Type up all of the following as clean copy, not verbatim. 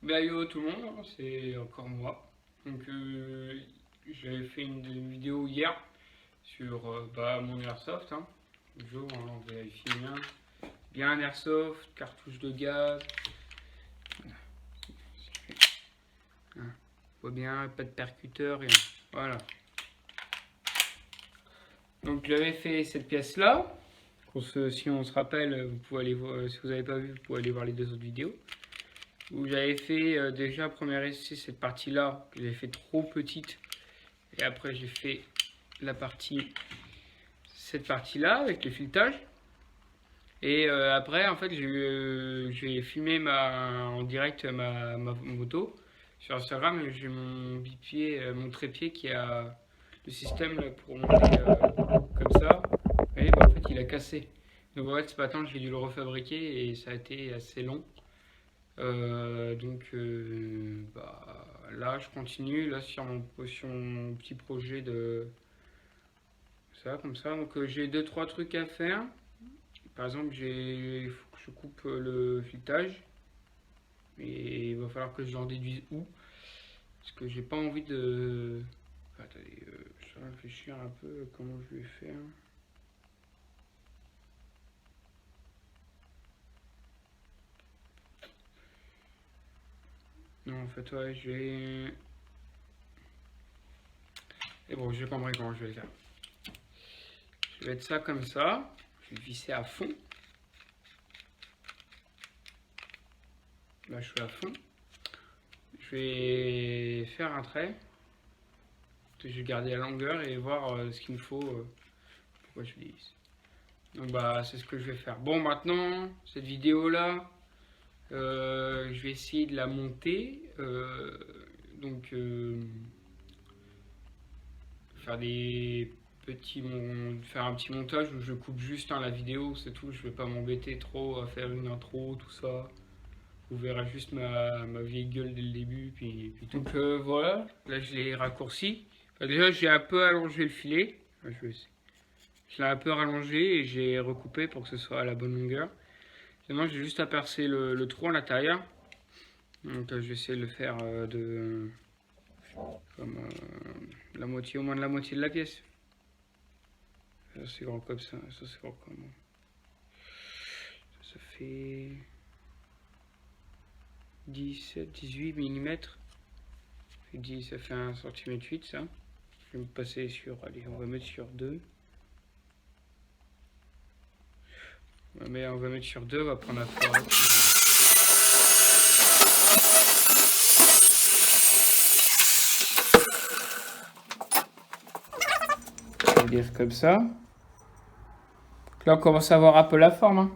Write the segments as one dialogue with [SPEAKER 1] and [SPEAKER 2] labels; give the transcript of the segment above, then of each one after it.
[SPEAKER 1] Bah yo tout le monde, c'est encore moi. Donc j'avais fait une vidéo hier sur mon airsoft. Toujours, on vérifie bien un airsoft, cartouche de gaz. Hein, on voit bien, pas de percuteur, rien. Voilà. Donc j'avais fait cette pièce-là. Si on se rappelle, vous pouvez aller voir, si vous n'avez pas vu, vous pouvez aller voir les deux autres vidéos. Où j'avais fait déjà premier essai cette partie-là, que j'avais fait trop petite. Et après j'ai fait cette partie-là avec le filetage. Et après, en fait, j'ai filmé en direct ma moto sur Instagram. J'ai mon bipied, mon trépied qui a le système là, pour monter comme ça. Et bah, en fait, il a cassé. Donc en fait, ce matin, j'ai dû le refabriquer et ça a été assez long. Là, je continue là sur mon petit projet de ça, comme ça. Donc j'ai deux trois trucs à faire. Par exemple, il faut que je coupe le filetage. Et il va falloir que je l'en déduise où. Parce que j'ai pas envie de. Attendez, je vais réfléchir un peu à comment je vais faire. Non, en fait, ouais, je vais. Et bon, je vais comprendre comment je vais le faire. Je vais mettre ça comme ça. Je vais visser à fond. Là, je suis à fond. Je vais faire un trait. Je vais garder la longueur et voir ce qu'il me faut. Pourquoi je dis. Donc bah c'est ce que je vais faire. Bon maintenant, cette vidéo là, je vais essayer de la monter. Donc faire faire un petit montage où je coupe juste la vidéo, c'est tout. Je vais pas m'embêter trop à faire une intro, tout ça. Vous verrez juste ma vieille gueule dès le début, puis tout. Donc voilà, là je l'ai raccourci. Enfin, déjà j'ai un peu allongé le filet. Je l'ai un peu rallongé et j'ai recoupé pour que ce soit à la bonne longueur. Maintenant j'ai juste à percer le trou à l'intérieur. Donc je vais essayer de le faire comme la moitié, au moins de la moitié de la pièce. Ça c'est grand comme ça c'est grand comme ça fait 17, 18 mm. Ça fait 1 cm 8 ça. Je vais me passer sur, allez on va mettre sur 2. On va mettre sur 2, on va prendre la forêt. Je vais dire comme ça. Donc là on commence à voir un peu la forme. Hein.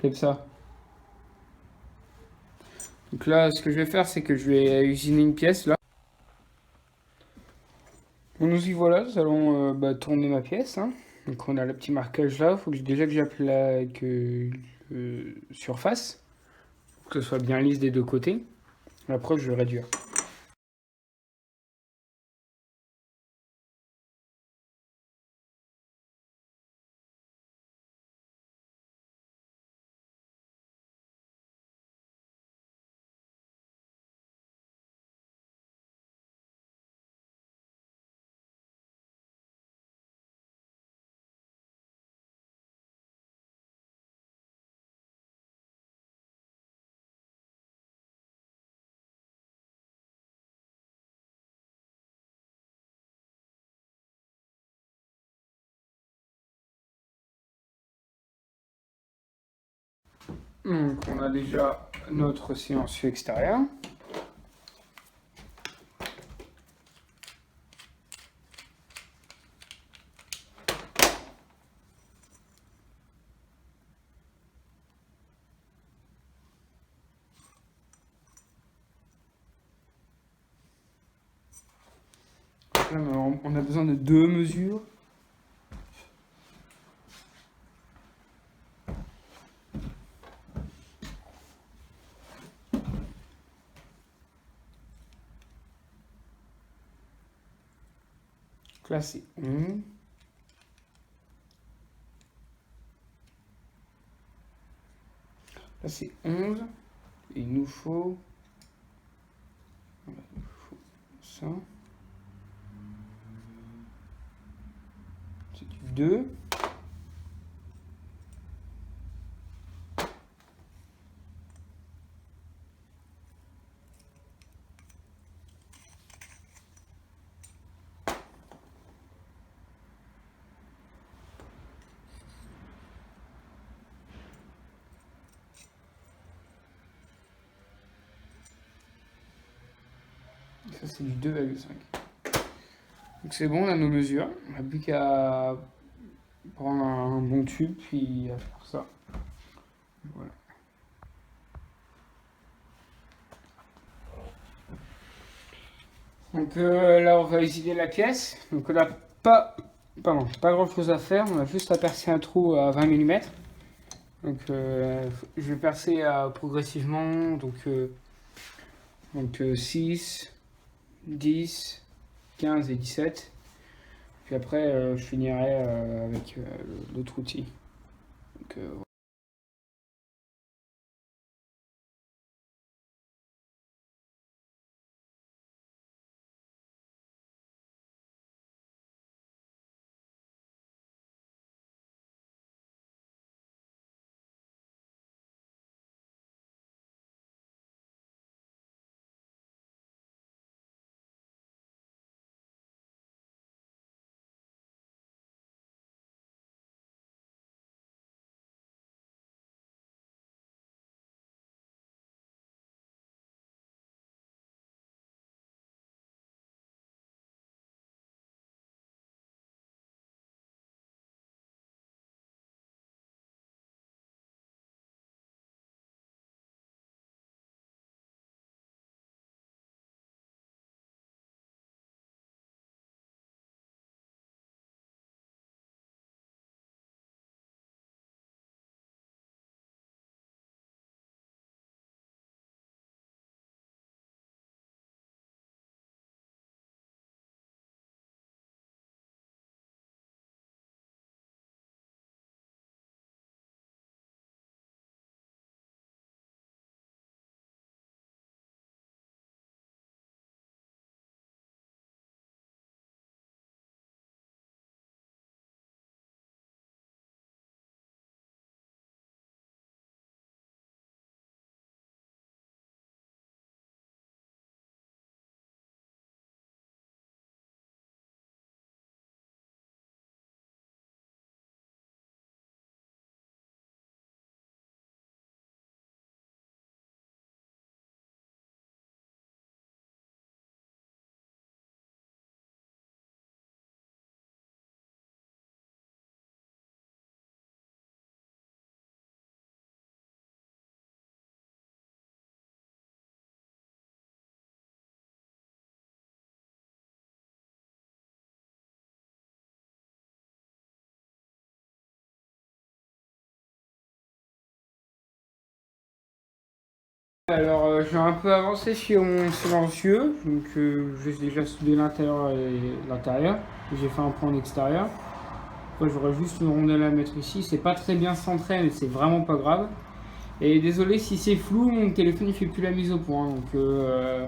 [SPEAKER 1] Comme ça. Donc là ce que je vais faire c'est que je vais usiner une pièce là. Bon, nous y voilà, nous allons tourner ma pièce. Hein. Donc on a le petit marquage là, il faut que déjà que j'applique surface, pour que ce soit bien lisse des deux côtés. Après je vais réduire. Donc on a déjà notre silencieux extérieur. Là, on a besoin de 2 mesures. Donc là c'est 11. Là c'est 11. Et il nous faut ça. C'est du 2. Ça c'est du 2,5. Donc c'est bon, on a nos mesures. On n'a plus qu'à prendre un bon tube puis à faire ça. Voilà. Donc là on va utiliser la pièce. Donc on n'a pas grand chose à faire. On a juste à percer un trou à 20 mm. Donc je vais percer progressivement. Donc 6, 10, 15 et 17. Puis après, je finirai avec l'autre outil. Donc, alors j'ai un peu avancé sur mon silencieux. Donc j'ai déjà soudé l'intérieur et l'intérieur. J'ai fait un point en extérieur. Après j'aurais juste une rondelle à mettre ici. C'est pas très bien centré, mais c'est vraiment pas grave. Et désolé si c'est flou, mon téléphone il fait plus la mise au point. Donc je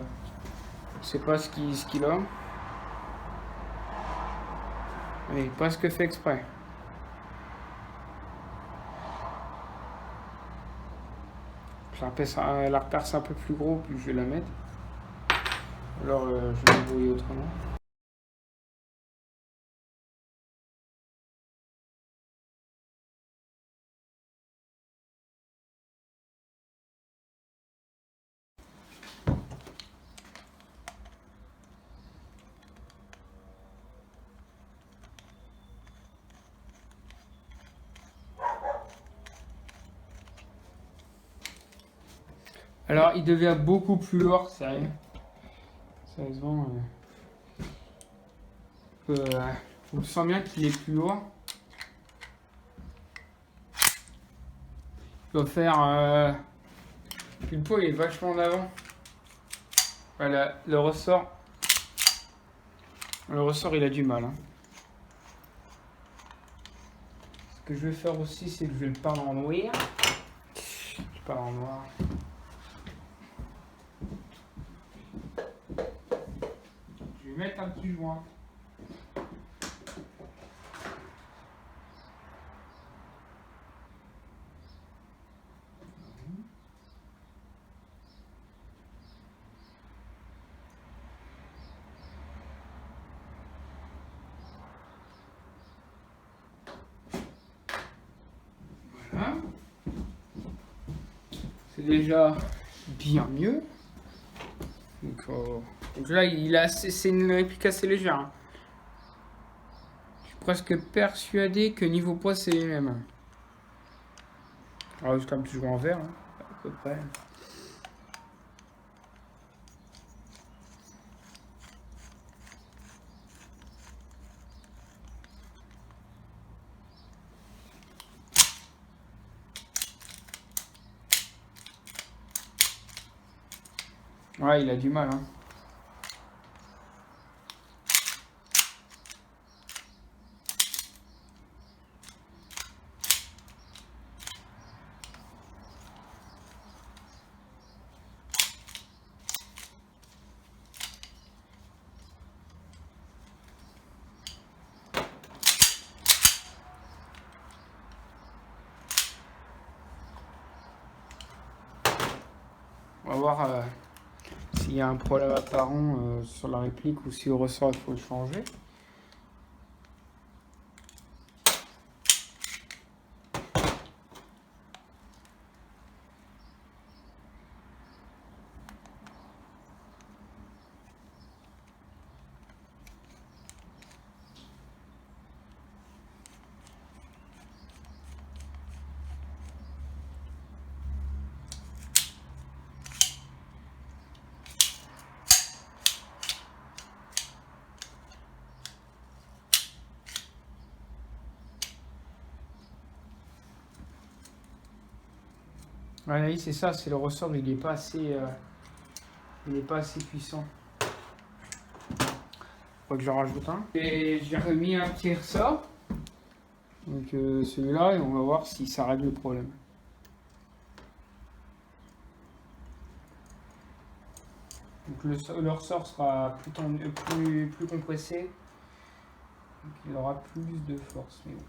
[SPEAKER 1] sais pas ce qu'il a. Mais presque fait exprès. La reperce un peu plus gros, plus je vais la mettre. Alors je vais l'envoyer autrement. Alors il devient beaucoup plus lourd, sérieux. Sérieusement, on sent bien qu'il est plus lourd. Il doit faire. Puis le poids il est vachement en avant. Voilà, le ressort. Le ressort il a du mal. Hein. Ce que je vais faire aussi, c'est que je vais le peindre en noir. Je peins en noir. mettre un petit joint. Voilà. C'est déjà bien mieux. Donc là, c'est une réplique assez légère. Hein. Je suis presque persuadé que niveau poids, c'est les mêmes. Alors, juste un petit joint en verre, hein, à peu près. Ouais, il a du mal. Hein. On va voir s'il y a un problème apparent sur la réplique ou si au ressort il faut le changer. Ouais, c'est ça, c'est le ressort, il n'est pas assez puissant. Faut que j'en rajoute un. Et j'ai remis un petit ressort. Donc celui-là, et on va voir si ça règle le problème. Donc le ressort sera plus compressé. Donc il aura plus de force. Mais bon.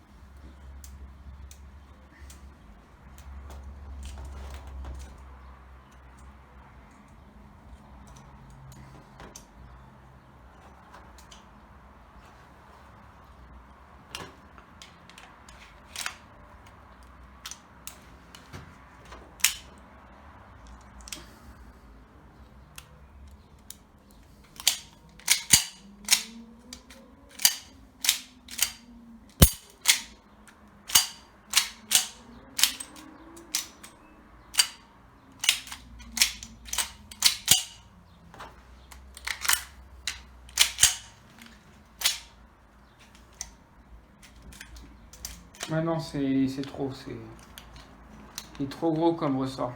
[SPEAKER 1] Ah non, c'est trop, c'est trop gros comme ressort.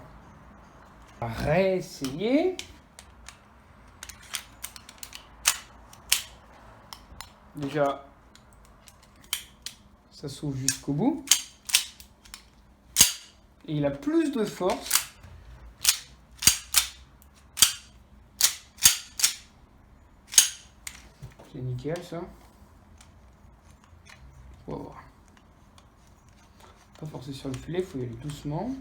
[SPEAKER 1] On va réessayer. Déjà, ça s'ouvre jusqu'au bout. Et il a plus de force. C'est nickel ça. On va voir. Pas forcer sur le filet, il faut y aller doucement.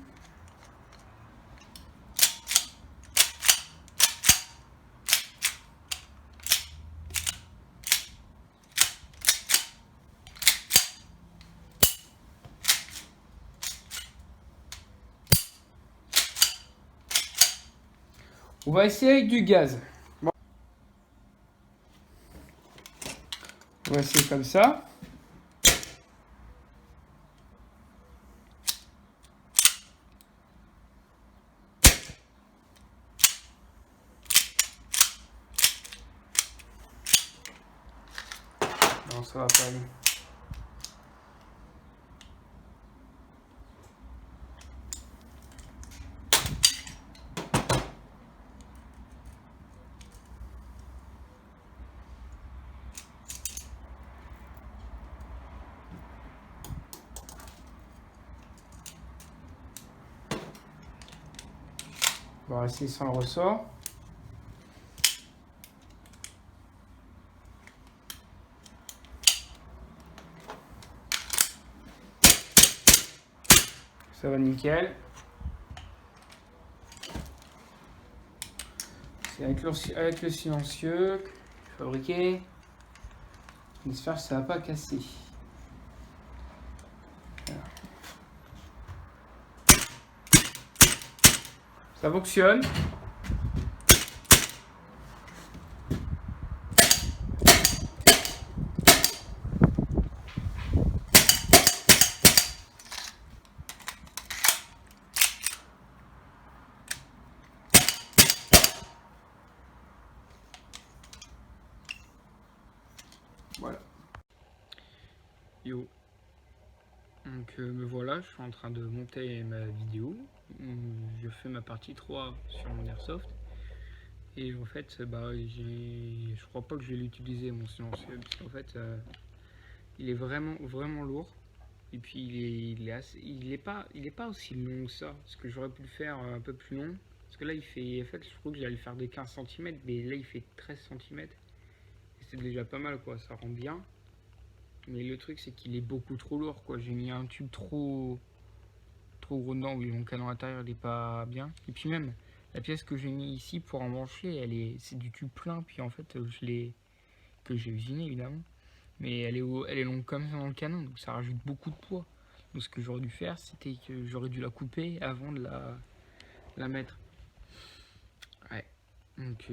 [SPEAKER 1] On va essayer avec du gaz. Bon. On va essayer comme ça. Non, ça va pas aller. On va essayer sans le ressort. Ça va nickel. C'est avec le silencieux que j'ai fabriqué. J'espère que ça va pas casser. Voilà. Ça fonctionne. Voilà. Yo. Donc me voilà, je suis en train de monter ma vidéo. Je fais ma partie 3 sur mon Airsoft. Et en fait, je crois pas que je vais l'utiliser mon silencieux, parce qu'en fait, il est vraiment lourd. Et puis il est pas aussi long que ça, parce que j'aurais pu le faire un peu plus long. Parce que là, en fait, je crois que j'allais le faire de 15 cm, mais là, il fait 13 cm. Et c'est déjà pas mal, quoi, ça rend bien. Mais le truc, c'est qu'il est beaucoup trop lourd, quoi. J'ai mis un tube trop gros dedans, oui, mon canon intérieur, il est pas bien. Et puis même, la pièce que j'ai mis ici pour emmancher, c'est du tube plein, puis en fait, que j'ai usiné, évidemment. Mais elle est longue comme ça dans le canon, donc ça rajoute beaucoup de poids. Donc ce que j'aurais dû faire, c'était que j'aurais dû la couper avant de la mettre. Ouais. Donc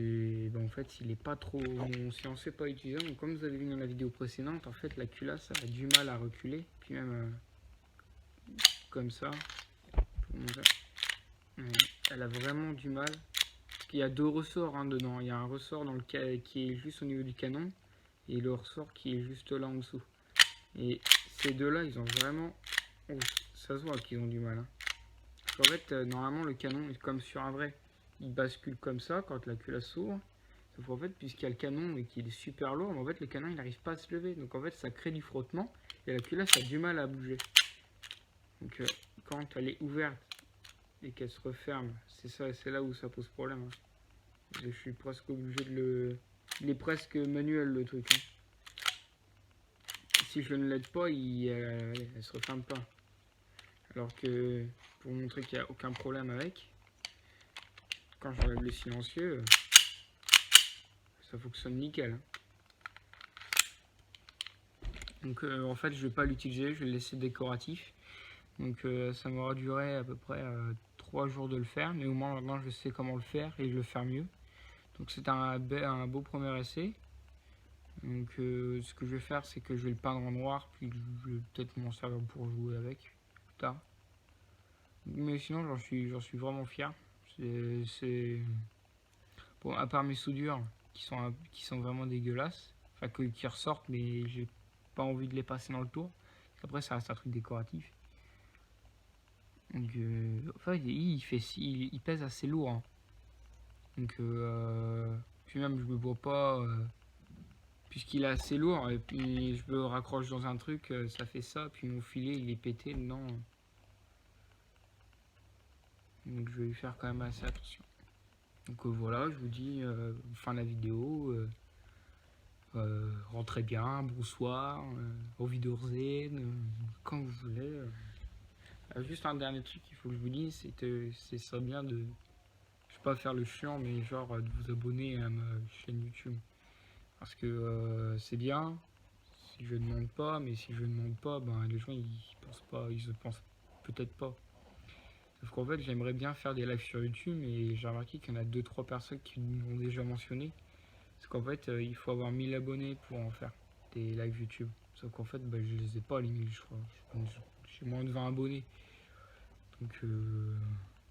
[SPEAKER 1] en fait, il est pas trop... Mon silencieux pas utilisé. Donc comme vous avez vu dans la vidéo précédente, en fait, la culasse a du mal à reculer. Puis même comme ça. Elle a vraiment du mal. Il y a deux ressorts dedans. Il y a un ressort qui est juste au niveau du canon. Et le ressort qui est juste là en dessous. Et ces deux-là, ils ont vraiment... Oh, ça se voit qu'ils ont du mal. Hein. En fait, normalement, le canon est comme sur un vrai. Il bascule comme ça quand la culasse s'ouvre. Sauf qu'en fait, puisqu'il y a le canon et qu'il est super lourd, en fait, le canon, il n'arrive pas à se lever. Donc en fait, ça crée du frottement. Et la culasse a du mal à bouger. Donc quand elle est ouverte et qu'elle se referme, c'est là où ça pose problème. Hein. Je suis presque obligé de le... Il est presque manuel, le truc. Hein. Si je ne l'aide pas, elle se referme pas. Alors que pour montrer qu'il n'y a aucun problème avec, quand j'enlève le silencieux, ça fonctionne nickel. Donc en fait, je vais pas l'utiliser, je vais le laisser décoratif. Donc ça m'aura duré à peu près 3 jours de le faire, mais au moins maintenant je sais comment le faire et je le faire mieux. Donc c'est un beau premier essai. Donc ce que je vais faire, c'est que je vais le peindre en noir, puis je vais peut-être m'en servir pour jouer avec plus tard. Mais sinon j'en suis vraiment fier. Bon, à part mes soudures qui sont vraiment dégueulasses, enfin qui ressortent, mais j'ai pas envie de les passer dans le tour. Après ça reste un truc décoratif. Donc enfin il pèse assez lourd. Hein. Donc puis même je me vois pas puisqu'il est assez lourd et puis je me raccroche dans un truc, ça fait ça, puis mon filet il est pété dedans. Donc je vais lui faire quand même assez attention. Donc voilà, je vous dis fin de la vidéo. Rentrez bien, bonsoir, au Wiedersehen, quand vous voulez. Juste un dernier truc qu'il faut que je vous dise, c'est que c'est ça bien de, je vais pas faire le chiant, mais genre de vous abonner à ma chaîne YouTube. Parce que c'est bien, si je ne demande pas, mais si je ne demande pas, ben les gens ils pensent pas, ils se pensent peut-être pas. Sauf qu'en fait j'aimerais bien faire des lives sur YouTube et j'ai remarqué qu'il y en a 2-3 personnes qui m'ont déjà mentionné. Parce qu'en fait il faut avoir 1000 abonnés pour en faire des lives YouTube. Sauf qu'en fait je les ai pas les 1000 je crois. J'ai moins de 20 abonnés. Donc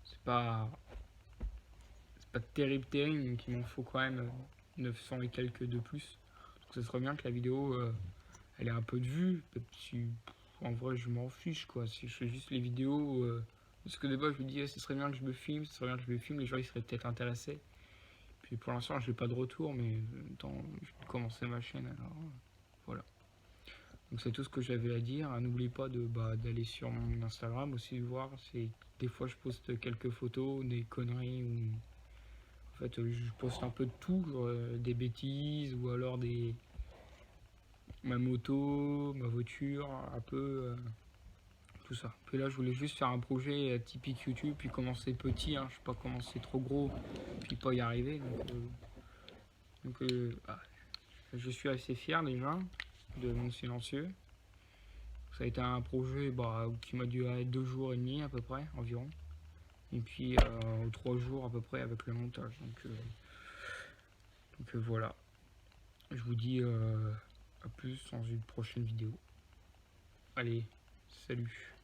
[SPEAKER 1] c'est pas terrible, donc il m'en faut quand même 900 et quelques de plus. Donc ça serait bien que la vidéo elle ait un peu de vues. Si, en vrai je m'en fiche quoi, si je fais juste les vidéos parce que des fois je me dis ce serait bien que je me filme, les gens ils seraient peut-être intéressés. Puis pour l'instant j'ai pas de retour, mais tant je vais commencer ma chaîne alors voilà. Donc c'est tout ce que j'avais à dire. N'oubliez pas d'aller sur mon Instagram aussi voir. Des fois je poste quelques photos, des conneries ou en fait je poste un peu de tout, des bêtises ou alors ma moto, ma voiture, un peu tout ça. Puis là je voulais juste faire un projet typique YouTube, puis commencer petit, hein, je sais pas commencer trop gros, puis pas y arriver. Je suis assez fier déjà de mon silencieux. Ça a été un projet qui m'a duré 2 jours et demi à peu près environ. Et puis 3 jours à peu près avec le montage. Donc voilà. Je vous dis à plus dans une prochaine vidéo. Allez, salut.